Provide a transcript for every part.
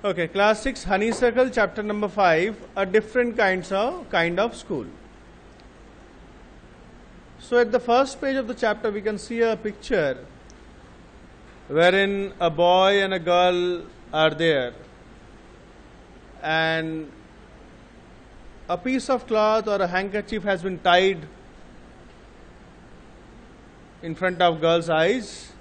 Okay, class 6 honeysuckle chapter number 5, a different kind of school. So at the first page of the chapter we can see a picture wherein a boy and a girl are there, and a piece of cloth or a handkerchief has been tied in front of girl's eyes,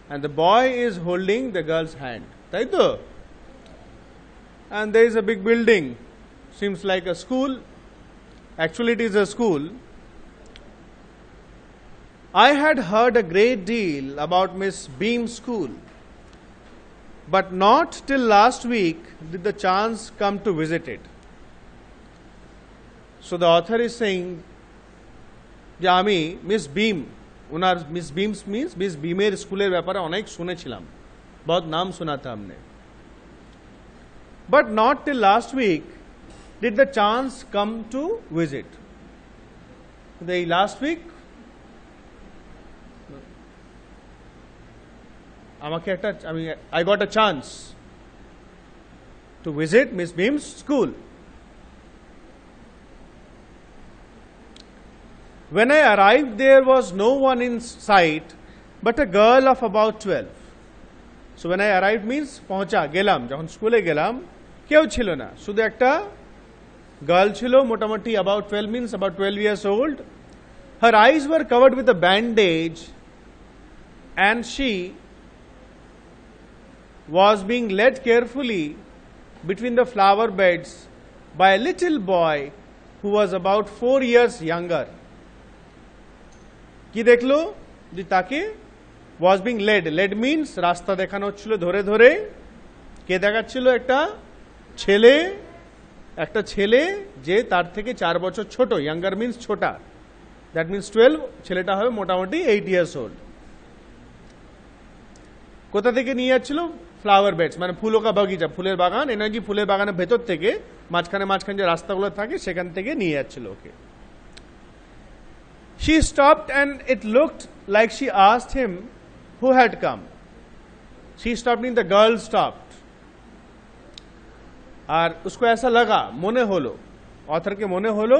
and the boy is holding the girl's hand. Taito? And there is a big building, seems like a school. Actually it is a school. I had heard a great deal about Miss Beam's school, but not till last week did the chance come to visit it. So the author is saying, যে আমি miss বিম, ওনার miss beans means miss বিমের স্কুলের ব্যাপারে অনেক শুনেছিলাম, बहुत नाम सुना था हमने. But not till last week did the chance come to visit. The last week আমাকে একটা I got a chance to visit Miss Beam's school. When I arrived, there was no one in sight but a girl of about 12. So when I arrived means পৌঁছা গেলাম, যখন স্কুলে গেলাম কেউ ছিল না, শুধু একটা গার্ল ছিল, মোটামুটি about 12 means about 12 years old. Her eyes were covered with a bandage and she was being led carefully between the flower beds by a little boy who was about 4 years younger. কি দেখলো? যে তাকে was being led means রাস্তা দেখানো হচ্ছিল ধরে ধরে। কে দেখাচ্ছিল? একটা ছেলে যে তার থেকে 4 বছর ছোট, younger means ছোটা, that means 12, ছেলেটা হবে মোটামুটি 8 years old. কোথা থেকে নিয়ে যাচ্ছিল? ফ্লাওয়ার বেডস, মানে ফুলো কা বাগিচা, ফুলের বাগান, এনার্জি ফুলের বাগানের ভেতর থেকে মাঝখানে যে রাস্তাগুলো থাকে সেখান থেকে নিয়ে যাচ্ছিল ওকে। She stopped and it looked like she asked him who had come. She stopped means the girl stopped. আর उसको ऐसा लगा, মনে হলো, অথরকে মনে হলো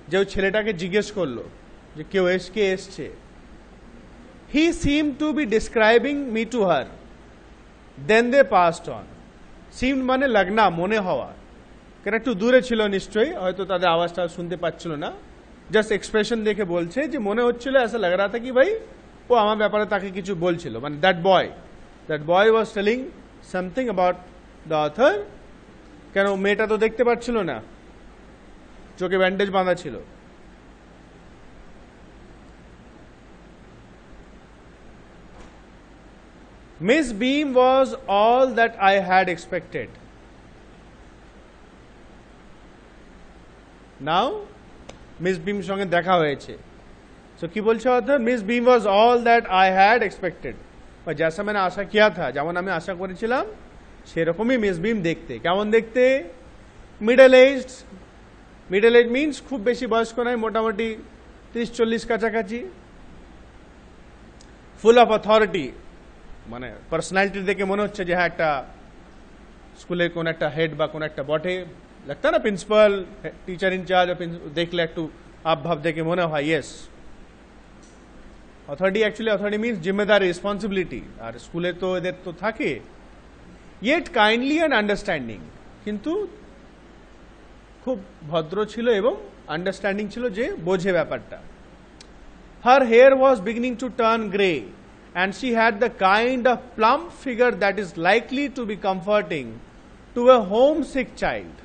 যে ওই ছেলেটাকে জিজ্ঞেস করলো যে কেউ এসছে। He seemed to be describing me to her. Then they passed on. Seemed মানে লাগনা, মনে হওয়া, কারণ একটু দূরে ছিল নিশ্চয়ই, হয়তো তাদের আওয়াজটা শুনতে পাচ্ছিল না, জাস্ট এক্সপ্রেশন দেখে বলছে যে মনে হচ্ছিল, ऐसा लग रहा था कि भाई ও আমার ব্যাপারে তাকে কিছু বলছিল, মানে that boy was telling something about the author. কেন মেয়েটা তো দেখতে পাচ্ছিল না, চোখে ব্যান্ডেজ বাঁধা ছিল। Miss Beam was all that I had expected. Now Miss Beam সঙ্গে দেখা হয়েছে, so কি বলছে অর্থাৎ? Miss Beam was all that I had expected, বা जैसा मैंने आशा किया था, যেমন আমি আশা করেছিলাম সেরকমই Miss Beam দেখতে। কেমন দেখতে? মিডল এজড মিনস খুব বেশি বয়স্ক নয়, মোটামুটি 30-40 কাছাকাছি। ফুল অফ অথরিটি, মানে পার্সোনালিটি দেখে মনে হচ্ছে যে হ্যাঁ একটা স্কুলের কোন একটা হেড বা কোন একটা বটে, लगता है ना प्रिंसिपल, टीचर इंचार्ज, देखले একটু আবভাব দেখে মনে হয় ইয়েস। অথরিটি মিনস জিম্মেদারি, রেসপন্সিবিলিটি, আর স্কুলে তো এদের তো থাকে। ইয়েট কাইন্ডলি অ্যান্ড আন্ডারস্ট্যান্ডিং, কিন্তু খুব ভদ্র ছিল এবং আন্ডারস্ট্যান্ডিং ছিল, যে বোঝে ব্যাপারটা। Her hair was beginning to turn grey and she had the kind of plump figure that is likely to be comforting to a homesick child.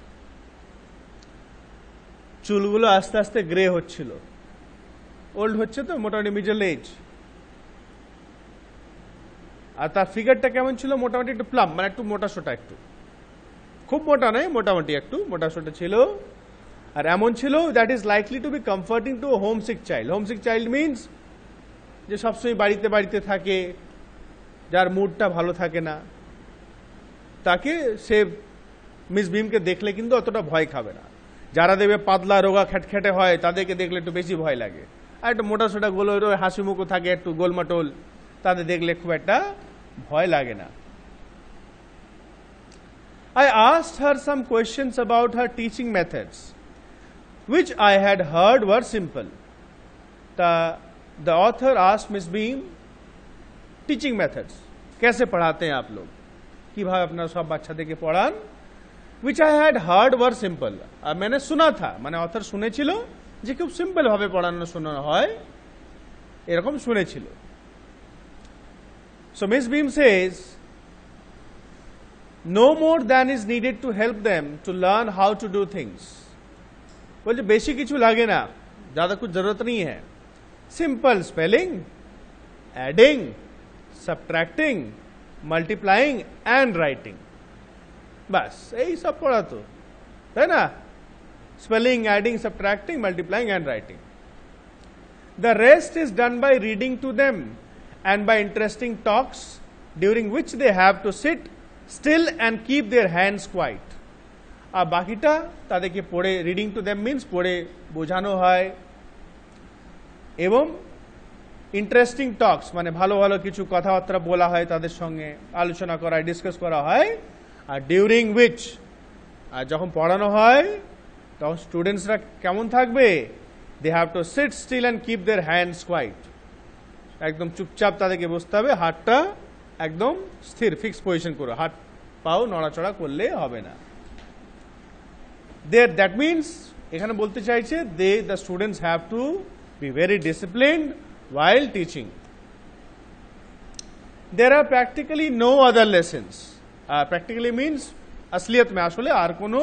চুলগুলো আস্তে আস্তে গ্রে হচ্ছিল, ওল্ড হচ্ছে তো, মোটামুটি মিডল এজ। আর তার ফিগারটা কেমন ছিল? মোটামুটি একটু প্লাম, মানে একটু মোটা সোটা, একটু খুব মোটা নয়, মোটামুটি একটু মোটা সোটা ছিল। আর এমন ছিল that is likely to be comforting to homesick child. Homesick child means যে সবসময় বাড়িতে থাকে, যার মুডটা ভালো থাকে না, তাকে সে মিস বিমকে দেখলে কিন্তু অতটা ভয় খাবে না। যারা দেবে পাতলা রোগা খ্যাটখ্যাটে হয় তাদেরকে দেখলে একটু বেশি ভয় লাগে, আর একটু মোটা সোটা গোল হাসি মুখও থাকে, একটু গোলমাটোল, তাদের দেখলে খুব একটা ভয় লাগে না। I asked her some questions about her teaching methods, which I had heard were simple. The author asked Miss Beam, teaching methods, कैसे पढ़ाते हैं आप लोग, কিভাবে আপনারা সব বাচ্চাদেরকে পড়ান, which I had heard were simple. আর मैंने सुना था, মানে অথর শুনেছিল যে খুব সিম্পল ভাবে পড়ানো শোনানো হয়, এরকম শুনেছিল. So Miss Beam says, no more than is needed to help them to learn how to do things. बोले बेसी किछु लागे ना, ज़्यादा कुछ ज़रूरत नहीं है. Simple spelling, adding, subtracting, multiplying and writing. बस यही सब पढ़ा तो है ना. Spelling, adding, subtracting, multiplying and writing. The rest is done by reading to them and by interesting talks during which they have to sit still and keep their hands quiet. আর বাকিটা তাদেরকে পড়ে, রিডিং টু দেম মিন্স পড়ে বোঝানো হয়, এবং interesting talks মানে ভালো ভালো কিছু কথাবার্তা বলা হয়, তাদের সঙ্গে আলোচনা করা হয়, ডিসকাস করা হয়. আর ডিউরিং উইচ, আর যখন পড়ানো হয় তখন স্টুডেন্টসরা কেমন থাকবে, they have to sit still and keep their hands quiet, একদম চুপচাপ তাদেরকে বসতে হবে, হাতটা একদম স্থির ফিক্স পজিশন করে, হাত পাও নড়াচড়া করলে হবে না. দ্যাট মিনস এখানে বলতে চাইছে the students have to be very disciplined while teaching. There are practically no other lessons. Practically means असलियत में आसले आर कोनो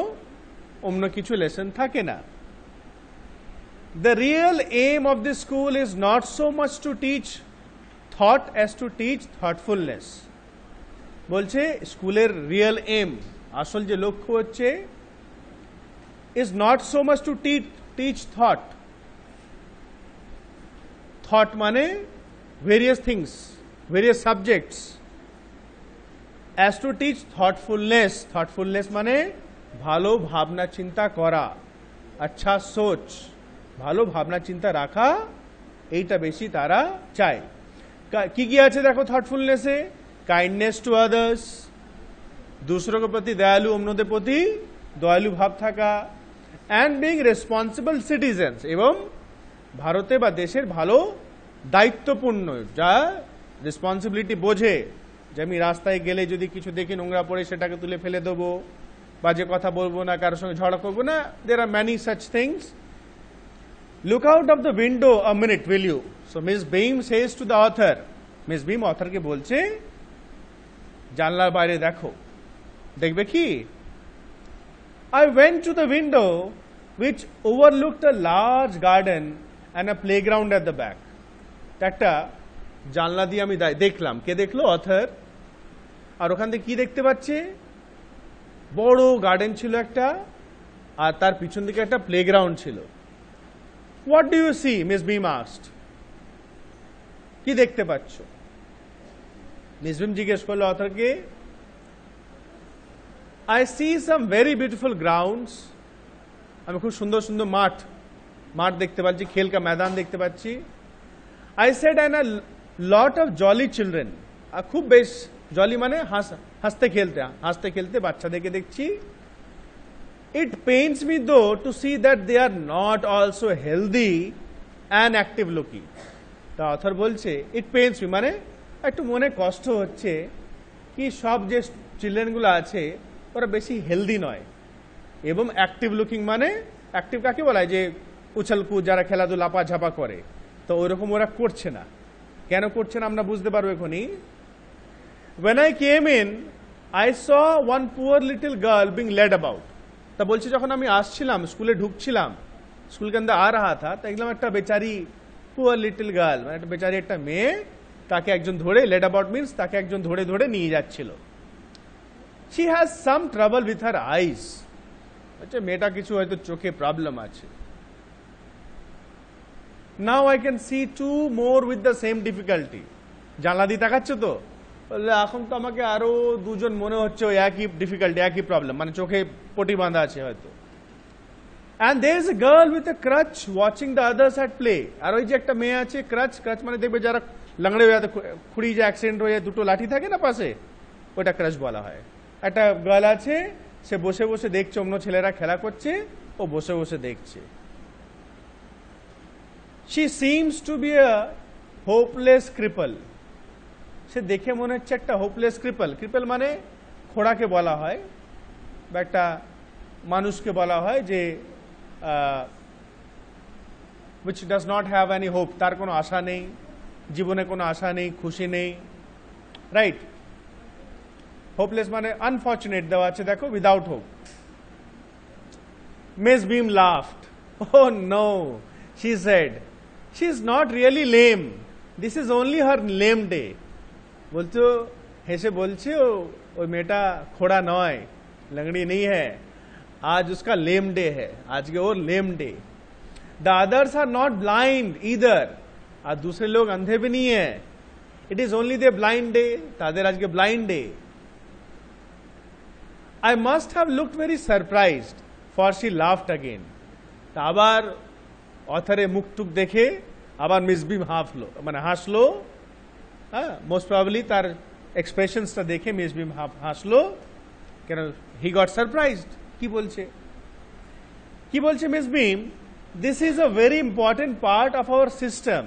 অন্য কিছু লেসন থাকে না. The real aim of this school is not so much to teach thought as to teach thoughtfulness. বলছে স্কুলের রিয়েল এম, আসল যে লক্ষ্য হচ্ছে, is not so much to teach thought. Thought মানে various things, various subjects, as to teach thoughtfulness. Thoughtfulness মানে ভালো ভাবনা চিন্তা করা, আচ্ছা সোচ, ভালো ভাবনা চিন্তা রাখা, এইটা বেশি তারা চায়. কি কি আছে দেখো থটফুলনেসে, কাইন্ডনেস টু আদার্স, दूसरों প্রতি দয়ালু, অন্যদের প্রতি দয়ালু ভাব থাকা, অ্যান্ড বিং রেসপন্সিবল সিটিজেন্স, এবং ভারতে বা দেশের ভালো দায়িত্বপূর্ণ, যা রেসপন্সিবিলিটি বোঝে, যে আমি রাস্তায় গেলে যদি কিছু দেখি নোংরা পড়ে সেটাকে তুলে ফেলে দেবো, বাজে কথা বলবো না, কারোর সঙ্গে ঝগড়া করবো না. There are many such things. Look out of the window a minute will you. So Miss Beam says to the author, Miss Beam অথরকে বলছে জানলার বাইরে দেখো, দেখবে কি? I went to the window which overlooked a large garden and a playground at the back. একটা জানলা দিয়ে আমি দেখলাম. কে দেখলো? অথর. আর ওখান থেকে কি দেখতে পাচ্ছে? বড় গার্ডেন ছিল একটা, আর তার পিছন দিকে একটা প্লেগ্রাউন্ড ছিল. What do you see? Miss Beam asked. কি দেখতে পাচ্ছ? মিস বিম জিজ্ঞেস করলো অথরকে. I see some very beautiful grounds. আমি খুব সুন্দর সুন্দর মাঠ দেখতে পাচ্ছি, খেল কা ময়দান দেখতে পাচ্ছি. I said and a lot of jolly children. খুব বেশ, জলি মানে হাসতে খেলতে বাচ্চাদেরকে দেখছি. It pains me though to see that they are not also healthy and active looking. তা অথর বলছে it pains me মানে একটু মনে কষ্ট হচ্ছে কি সব যে চিলড্রেনগুলো আছে ওরা বেশি হেলদি নয়, এবং অ্যাক্টিভ লুকিং মানে অ্যাক্টিভ কাকে বলা হয়, যে উছলকুদ, যারা খেলাধুলা লাপাঝাপা করে, তো ওইরকম ওরা করছে না. কেন করছে না আমরা বুঝতে পারবো এখনই. When I came in, I saw one poor little girl being led about. তা বলছে যখন আমি আসছিলাম, স্কুলে ঢুকছিলাম, স্কুল के अंदर आ रहा था, দেখলাম একটা বেচারি পুয়ার লিটল গার্ল, মানে একটা বেচারি একটা মেয়ে, তাকে একজন ধরে, লেড অ্যাবাউট মিন্স তাকে একজন ধরে ধরে নিয়ে যাচ্ছিল. She has some trouble with her eyes. আচ্ছা, মেয়েটা কিছু হয়তো চোখে প্রবলেম আছে. Now I can see two more with the same difficulty. জানলা দিয়ে তাকাচ্ছ তো, বললে এখন তো আমাকে আরো দুজন মনে হচ্ছে ওই একই ডিফিকাল্টি, একই প্রবলেম, মানে চোখে পটি বাঁধা আছে হয়তো. And there is a girl with a crutch watching the others at play. আর ওই যে একটা মেয়ে আছে, ক্রাচ মানে দেখবে যারা লাংড়ে হয়ে যায়, খুঁড়ি যে অ্যাক্সিডেন্ট হয়ে যায়, দুটো লাঠি থাকে না পাশে, ওটা ক্রাচ বলা হয়. একটা গার্ল আছে সে বসে বসে দেখছে অন্য ছেলেরা খেলা করছে, ও বসে বসে দেখছে। She seems to be a hopeless cripple. সে দেখে মনে হচ্ছে একটা হোপলেস ক্রিপল। ক্রিপল মানে খোড়াকে বলা হয় বা একটা মানুষকে বলা হয় যে which does not have any hope, তার কোনো আশা নেই, জীবনে কোনো আশা নেই, খুশি নেই, রাইট? হোপলেস মানে আনফর্চুনেট দেওয়া আছে দেখো, without hope. Miss Beam laughed. Oh no, she said, she is not really lame. This is only her lame day. বলছো, হেসে বলছে ওই মেয়েটা খোড়া নয়, लंगड़ी नहीं है, आज उसका लेम डे है, आज के और lame day. The others are not blind either, আর दूसरे लोग अंधे भी नहीं है, it is only their blind day, তাদের আজকে blind day. I must have looked very surprised, for she laughed again. তা আবার অথরে মুখ টুক দেখে আবার মিস বিম মানে হাসলো। হ্যাঁ, মোস্ট প্রবাবলি তার এক্সপ্রেশনসটা দেখে মিস বিম হাসলো, কেন হি গট সারপ্রাইজড। কি বলছে miss beam? This is a very important part of our system.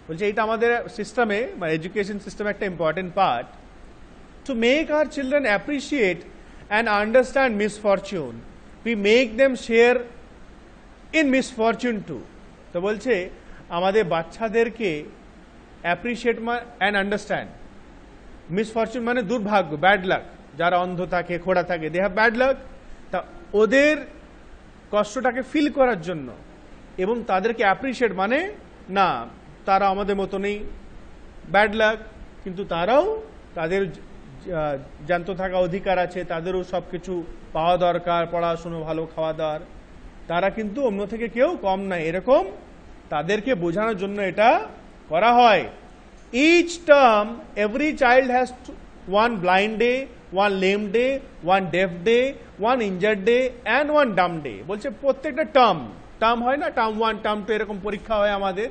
বলছে এটা আমাদের সিস্টেমে, মানে এডুকেশন সিস্টেমে একটা important part. To make our children appreciate and understand misfortune, we make them share in misfortune too. তো বলছে আমাদের বাচ্চাদেরকে অ্যাপ্রিসিয়েট অ্যান্ড আন্ডারস্ট্যান্ড মিসফরচুন মানে দুর্ভাগ্য, ব্যাড লাক, যারা অন্ধ থাকে, খোড়া থাকে, দে হ্যাভ ব্যাড লাক, তা ওদের কষ্টটাকে ফিল করার জন্য এবং তাদেরকে অ্যাপ্রিসিয়েট মানে না তারা আমাদের মতো নেই, ব্যাড লাক, কিন্তু তারাও তাদের জানতো থাকা অধিকার আছে, তাদেরও সব কিছু পাওয়া দরকার, পড়াশুনো, ভালো খাওয়া দাওয়ার, তারা কিন্তু অন্য থেকে কেউ কম নাই, এরকম তাদেরকে বোঝানোর জন্য এটা করা হয়। Each term every child has one blind day, one lame day, one deaf day, one injured day and one dumb day. বলছে প্রত্যেকটা টার্ম হয় না, টার্ম 1 টার্ম 2 এরকম পরীক্ষা হয় আমাদের,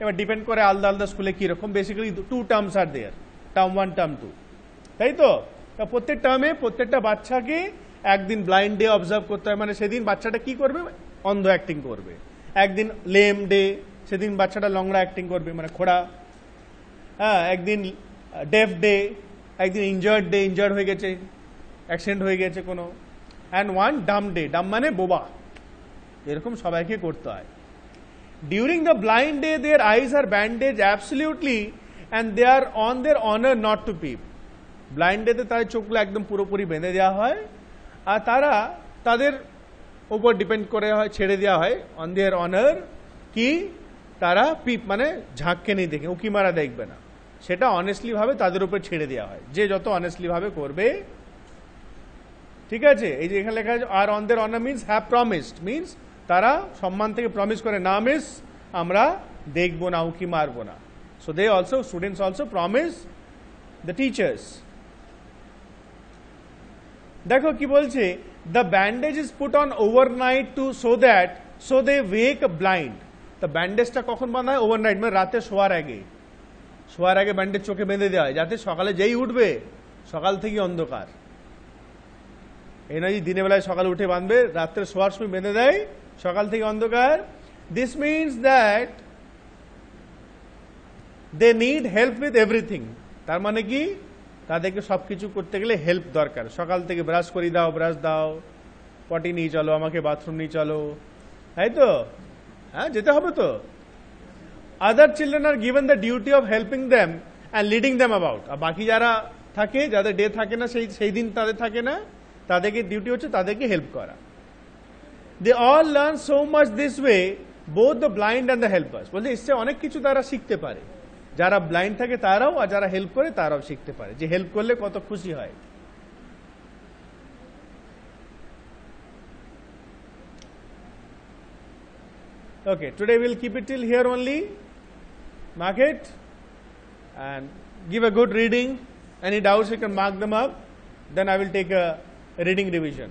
এবার ডিপেন্ড করে আলাদা আলাদা স্কুলে কিরকম, বেসিক্যালি 2 টার্মস আর দেয়ার, টার্ম 1 টার্ম 2, তাই তো? প্রত্যেক টার্মে প্রত্যেকটা বাচ্চাকে একদিন ব্লাইন্ড ডে অবজার্ভ করতে হয়, মানে সেদিন বাচ্চাটা কি করবে, অন্ধ অ্যাক্টিং করবে। একদিন লেম ডে, সেদিন বাচ্চাটা লংড়া অ্যাক্টিং করবে, মানে খোড়া। হ্যাঁ, একদিন ডেফ ডে, একদিন ইনজার্ড ডে, ইনজার্ড হয়ে গেছে, অ্যাক্সিডেন্ট হয়ে গেছে কোনো, and one dumb day, Dam মানে বোবা, এরকম সবাইকে করতে হয়। During the blind day their eyes are bandage absolutely and they are on their honour not to peep. Blind ডেতে তাদের চোখগুলো একদম পুরোপুরি বেঁধে দেওয়া হয়, আর তারা তাদের উপর ডিপেন্ড করে হয়, ছেড়ে দেওয়া হয় অন দেয়ার অনার, কি তারা পিপ মানে ঝাঁককে নেই দেখে, উকি মারা দেখবে না, সেটা অনেস্টলি ভাবে তাদের উপর ছেড়ে দেওয়া হয়, যে যত অনেস্টলি ভাবে করবে। ঠিক আছে, এই যে এখানে লেখা আছে are on their honour means have promised, means তারা সম্মান থেকে প্রমিস করে, না মিস আমরা দেখবো না, উকি মারবো না। So they also, students also promise the teachers. দেখো কি বলছে, the bandage is put on overnight to so they wake blind. তা ব্যান্ডেজটা কখন বাঁধা হয়? ওভারনাইট, মানে রাতে শোয়ার আগে ব্যান্ডেজ চোখে বেঁধে দেওয়া হয়, যাতে সকালে যেই উঠবে সকাল থেকে অন্ধকার। এই নয় দিনের বেলায় সকালে উঠে বাঁধবে, রাত্রে শোয়ার সময় বেঁধে দেয়, সকাল থেকে অন্ধকার। This means that they need help with everything. তার মানে কি, তাদেরকে সবকিছু করতে গেলে হেল্প দরকার। সকাল থেকে ব্রাশ করি দাও, ব্রাশ দাও, পটি নিয়ে চলো, আমাকে বাথরুম নিয়ে চলো, তাই তো? হ্যাঁ, যেতে হবে তো। Other children are given the duty of helping them and leading them about. আর বাকি যারা থাকে, যাদের ডে থাকে না, সেই দিন তাদের থাকে না, তাদেরকে ডিউটি হচ্ছে তাদেরকে হেল্প করা। They all learn so much this way, both the blind and the helpers. বলছে এসে অনেক কিছু তারা শিখতে পারে, যারা ব্লাইন্ড থাকে তারাও, আর যারা হেল্প করে তারাও শিখতে পারে, যে হেল্প করলে কত খুশি হয়। Okay, today we'll keep it till here only. Mark it and give a good reading. Any doubts you can mark them up. Then I will take a reading revision.